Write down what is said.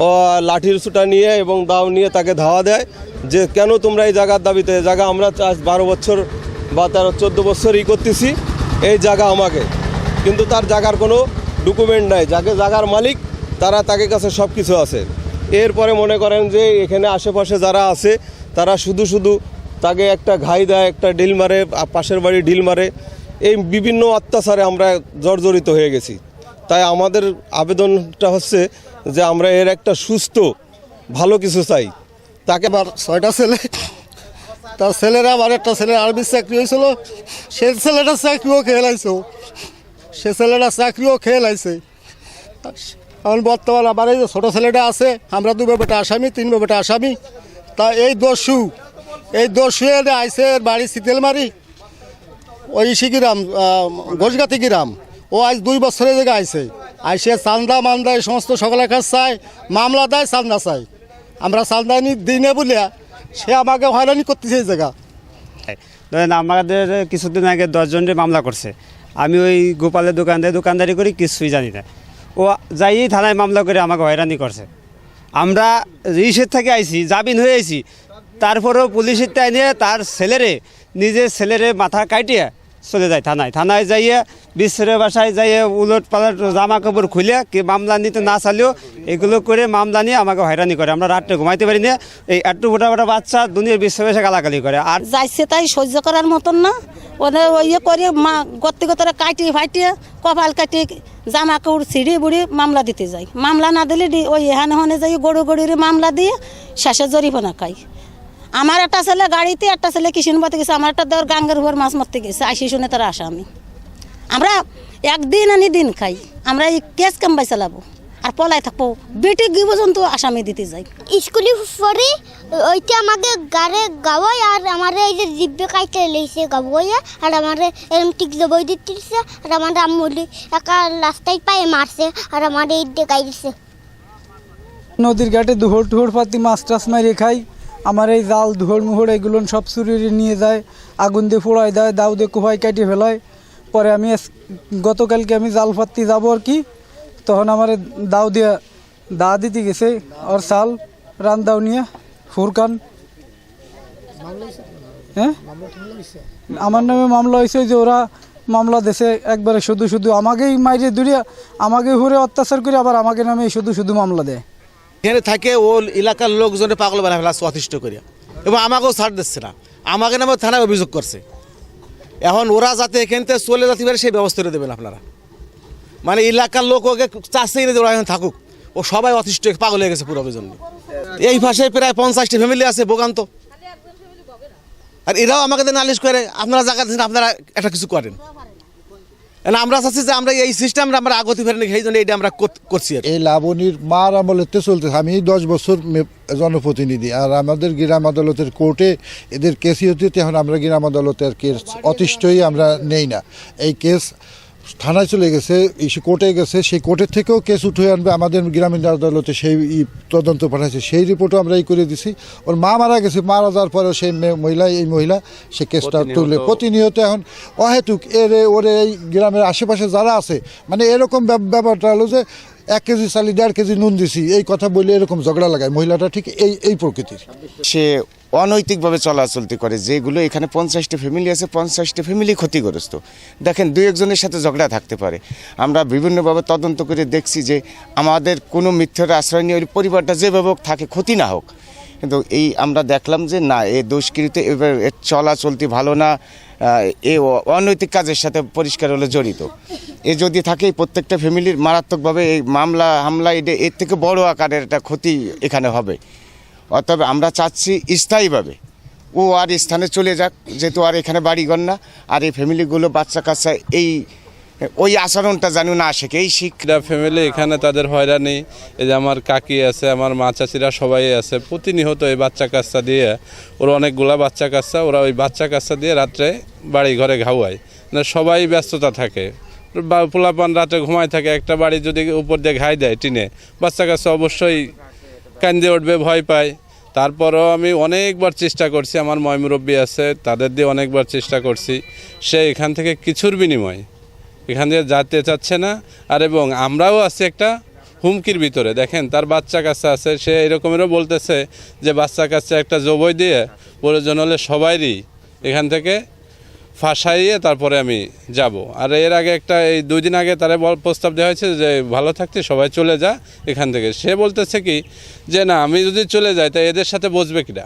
ও লাঠির ছুটা নিয়ে এবং দাও নিয়ে তাকে ধাওয়া দেয় যে কেন তোমরা এই জায়গার দাবিতে, জায়গা আমরা আজ 12 বছর বা 14 বছর করতেছি, এই জায়গা আমাকে, কিন্তু তার জায়গার কোনো ডকুমেন্ট নাই। যাকে জায়গার মালিক তারা তাকে কাছে সব কিছু আছে। এরপরে মনে করেন যে এখানে আশেপাশে যারা আছে তারা শুধু তাকে একটা ঘাই দেয়, একটা ডিল মারে, পাশের বাড়ি ডিল মারে, এই বিভিন্ন অত্যাচারে আমরা জর্জরিত হয়ে গেছি। তাই আমাদের আবেদনটা হচ্ছে যে আমরা এর একটা সুস্থ ভালো কিছু চাই। তাকে আবার 6টা ছেলে, তার ছেলেরা আবার একটা ছেলের আর্মির চাকরি হয়েছিল, সে ছেলেটা চাকরিও খেয়ে লাইছে, সে ছেলেটা চাকরিও খেয়ে লাইছে। এখন বর্তমান আবার এই যে ছোটো ছেলেটা আছে, আমরা 2 বেটা আসামি, 3 বেটা আসামি। তা এই দস্যু এনে আইসে বাড়ি শীতেলমারি, ওই গ্রাম ঘোষগাতি গ্রাম। ও আজ 2 বছরের জায়গায় আইসে চান্দা মান্দা এই সমস্ত সকলের কাছে চায়, মামলা দেয়, চান্দা চায়। আমরা চান্দানি দিনে বলিয়া সে আমাকে হয়রানি করতেছে এই জায়গা। ধরেন আমাদের কিছুদিন আগে 10 জনের মামলা করছে। আমি ওই গোপালের দোকানদারি করি, কিছুই জানি না। ও যাই থানায় মামলা করে আমাকে হয়রানি করছে। আমরা রিসের থেকে আইছি, জামিন হয়ে আইছি, তারপরেও পুলিশের টাই নিয়ে তার নিজের ছেলেরে মাথা কাটিয়ে চলে যায় থানায় যাইয়ে বিশ্বের বাসায় যাইয়ে উলট পালট জামা কাপড় খুলে কি মামলা নিতে না চালেও এগুলো করে মামলা নিয়ে আমাকে হয়রানি করে। আমরা রাত্রে ঘুমাইতে পারি না। এই একটু ফোটা বাচ্চা দুনিয়ার বিশ্বের বাসায় গালাগালি করে। আর যাইছে তাই সহ্য করার মতন না, ওদের ইয়ে করে গত্তিগতরা কাটিয়ে ফাটিয়ে কপাল কাটিয়ে জামা কাপড় ছিঁড়ি বুড়ি মামলা দিতে যায়। মামলা না দিলে ওই এখানে যাই গড়ির মামলা দিয়ে শেষে জরিমানা খাই। আমার একটা ছেলে গাড়িতে, একটা ছেলে কিষানবাতে গেছে, আমার একটা দেওয়ার গাঙ্গের উপর মাছ মারতে গেছে, আইসি শুনে তারা আসামি। আমরা একদিন আনি দিন খাই, আমরা এই কেস কামবাই চালাবো আর পলাই থাকবো, বেটে গিয়ে পর্যন্ত আসামি দিতে যাই। স্কুলে পড়ি ওইটা আমাকে গাড়ে গাওয়াই, আর আমার এই যে জিব্বে কাইতে লেগেছে গাওয়াইয়া, আর আমার এরম টিক জবই দিতেছে, আর আমার আম্মুলি একা রাস্তায় পায়ে মারছে, আর আমার এই দেখাই দিচ্ছে। নদীর ঘাটে দুহর পাতি মাছ টাছ মারিয়ে খাই। আমার এই জাল মুহর এগুলো সব চুরি নিয়ে যায়, আগুন দিয়ে ফোড়াই দেয়, দাউ দিয়ে কুহাই কাটি ফেলায়। পরে আমি গতকালকে আমি জাল পাতি যাবো আর কি, তখন আমার দা দিতে গেছে আর চাল রান্দাও নিয়ে ফুরকান। হ্যাঁ, আমার নামে মামলা হয়েছে যে ওরা মামলা দেশে একবারে শুধু আমাকেই মাইরে দূরিয়া আমাকে ঘুরে অত্যাচার করে আবার আমাকে নামে শুধু মামলা দেয়। এখানে থাকে ও এলাকার লোকজনে পাগল বানা ফেলা অতিষ্ঠ করিয়া, এবং আমাকেও ছাড় দিচ্ছে না, আমাকে নামে থানায় অভিযোগ করছে। এখন ওরা যাতে এখান থেকে চলে যেতে পারে সেই ব্যবস্থা করে দেবেন আপনারা। মানে এলাকার লোক ওকে চাষেই না যে ওরা এখন থাকুক, ও সবাই অতিষ্ঠ পাগল হয়ে গেছে পুরো জন্য। এই ভাষে প্রায় 50টি ফ্যামিলি আছে ভোগান্ত, আর এরাও আমাকে নালিশ করে আপনারা জায়গা দিচ্ছেন, আপনারা একটা কিছু করেন। আমরা চাচ্ছি যে আমরা এই সিস্টেমটা আমরা আগতি ফেরেন, সেই জন্য এইটা আমরা করছি। এই লাবণীর মার আমলেতে চলতেছে। আমি 10 বছর জনপ্রতিনিধি, আর আমাদের গ্রাম আদালতের কোর্টে এদের কেসই হতে, এখন আমরা গ্রাম আদালতের কেস অতিষ্ঠই আমরা নেই না। এই কেস থানায় চলে গেছে, কোর্টে গেছে, সেই কোর্টের থেকেও কেস উঠে আনবে আমাদের গ্রামীণ আদালতে, সেই তদন্ত পাঠাইছে, সেই রিপোর্টও আমরা করে দিছি। ওর মা মারা গেছে, মারা যাওয়ার পরেও সেই মহিলা সে কেসটা তুলে প্রতিনিয়ত এখন অহেতুক ওরে এই গ্রামের আশেপাশে যারা আছে, মানে এরকম ব্যাপারটা হলো যে 1 কেজি চালি 1.5 কেজি নুন দিছি এই কথা বলে এরকম ঝগড়া লাগায়। মহিলাটা ঠিক এই প্রকৃতির। সে অনৈতিকভাবে চলাচলতি করে। যেগুলো এখানে 50টি ফ্যামিলি আছে, 50টি ফ্যামিলি ক্ষতিগ্রস্ত। দেখেন 2-1 সাথে ঝগড়া থাকতে পারে। আমরা বিভিন্নভাবে তদন্ত করে দেখছি যে আমাদের কোনো মিথ্যার আশ্রয় নিয়ে ওই পরিবারটা যেভাবে থাকে ক্ষতি না হোক, কিন্তু এই আমরা দেখলাম যে না, এই দুষ্কৃত এবার এর চলাচলতি ভালো না, এ অনৈতিক কাজের সাথে পরিষ্কার হলে জড়িত। এ যদি থাকে প্রত্যেকটা ফ্যামিলির মারাত্মকভাবে এই হামলা এর থেকে বড় আকারের একটা ক্ষতি এখানে হবে। অতএব আমরা চাচ্ছি স্থায়ীভাবে ও আর স্থানে চলে যাক, যেহেতু আর এখানে বাড়িঘর না, আর এই ফ্যামিলিগুলো বাচ্চা কাচ্চা ওই আচরণটা জানি না আসে। এই শিক্ষা ফ্যামিলি এখানে তাদের হয়রানি, এই যে আমার কাকি আছে, আমার মা চাচিরা সবাই আছে, প্রতিনিয়ত এই বাচ্চা কাচ্চা দিয়ে, ওরা অনেকগুলা বাচ্চা কাচ্চা, ওরা ওই বাচ্চা কাচ্চা দিয়ে রাত্রে বাড়ি ঘরে ঘাওয়ায়। সবাই ব্যস্ততা থাকে, পোলাপান রাত্রে ঘুমায় থাকে। একটা বাড়ি যদি উপর দিয়ে ঘাই দেয় টিনে, বাচ্চা কাচ্চা অবশ্যই কান্দে উঠবে, ভয় পায়। তারপরেও আমি অনেকবার চেষ্টা করছি, আমার ময়মুরব্বী আছে, তাদের দিয়ে অনেকবার চেষ্টা করছি। সে এখান থেকে কিছুর বিনিময় এখান দিয়ে যেতে চাচ্ছে না। আর এবং আমরাও আছি একটা হুমকির ভিতরে। দেখেন তার বাচ্চা কাচ্চা আছে, সে এরকমেরও বলতেছে যে বাচ্চা কাচ্চা একটা জবই দিয়ে প্রয়োজন হলে সবাইরই এখান থেকে ফাঁসাইয়ে তারপরে আমি যাব। আর এর আগে এই 2 দিন আগে তারা প্রস্তাব দেওয়া হয়েছে যে ভালো থাকতে সবাই চলে যা এখান থেকে। সে বলতেছে কি যে না, আমি যদি চলে যাই তা এদের সাথে বসবে কিনা।